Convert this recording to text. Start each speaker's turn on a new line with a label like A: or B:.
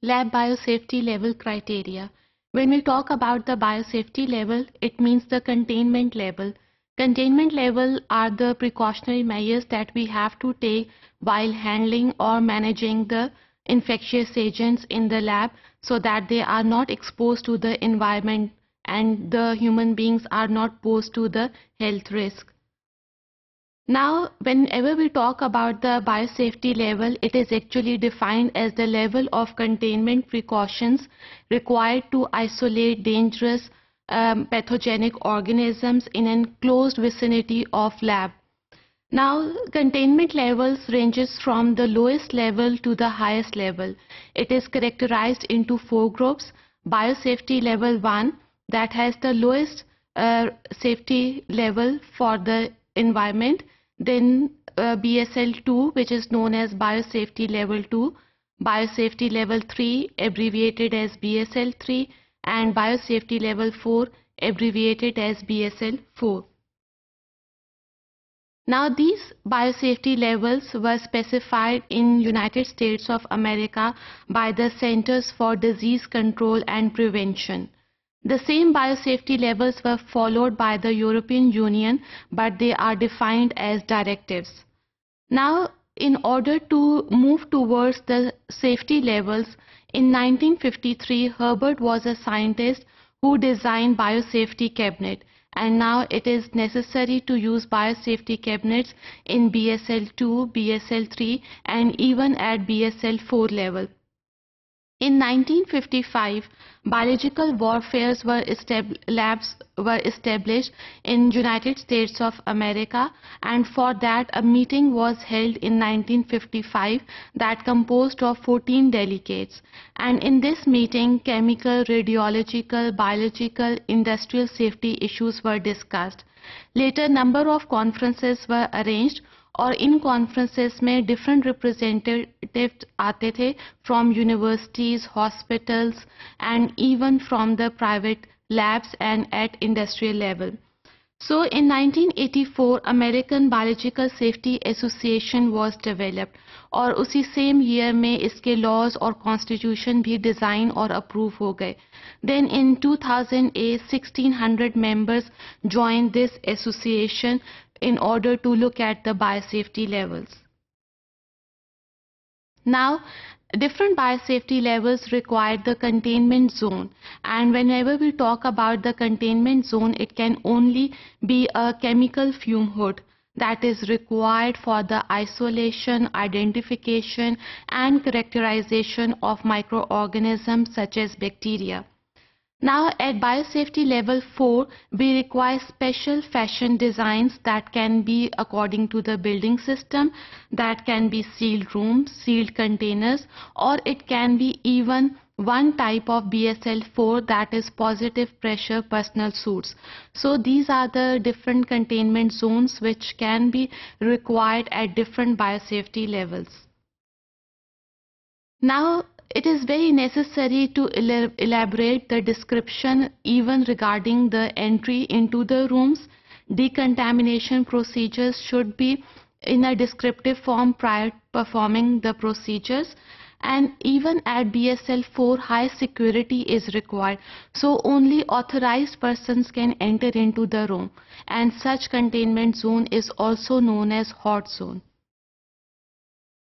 A: Lab biosafety level criteria. When we talk about the biosafety level, it means the containment level. Containment level are the precautionary measures that we have to take while handling or managing the infectious agents in the lab so that they are not exposed to the environment and the human beings are not posed to the health risk. Now, whenever we talk about the biosafety level, it is actually defined as the level of containment precautions required to isolate dangerous pathogenic organisms in an enclosed vicinity of lab. Now, containment levels ranges from the lowest level to the highest level. It is characterized into four groups. Biosafety level 1, that has the lowest safety level for the environment. Then BSL2, which is known as biosafety level 2, biosafety level 3, abbreviated as BSL3, and biosafety level 4, abbreviated as BSL4. Now, these biosafety levels were specified in United States of America by the Centers for Disease Control and Prevention. The same biosafety levels were followed by the European Union, but they are defined as directives. Now, in order to move towards the safety levels, in 1953, Herbert was a scientist who designed biosafety cabinet, and now it is necessary to use biosafety cabinets in BSL2, BSL3, and even at BSL4 level. In 1955, biological warfare labs were established in United States of America, and for that a meeting was held in 1955 that composed of 14 delegates. And in this meeting, chemical, radiological, biological, industrial safety issues were discussed. Later, number of conferences were arranged, और इन conferences में different representatives आते थे from universities hospitals and even from the private labs and at industrial level. So in 1984 American Biological Safety Association was developed और उसी same year में इसके laws और कॉन्स्टिट्यूशन भी डिज़ाइन और अप्रूव हो गए. Then in 2008 1600 members joined this association in order to look at the biosafety levels. Now, different biosafety levels require the containment zone, and whenever we talk about the containment zone, it can only be a chemical fume hood that is required for the isolation, identification and characterization of microorganisms such as bacteria. Now at biosafety level 4, we require special fashion designs that can be according to the building system, that can be sealed rooms, sealed containers, or it can be even one type of BSL4, that is positive pressure personal suits. So these are the different containment zones which can be required at different biosafety levels. Now, it is very necessary to elaborate the description even regarding the entry into the rooms. Decontamination procedures should be in a descriptive form prior to performing the procedures. And even at BSL4, high security is required. So only authorized persons can enter into the room. And such containment zone is also known as hot zone.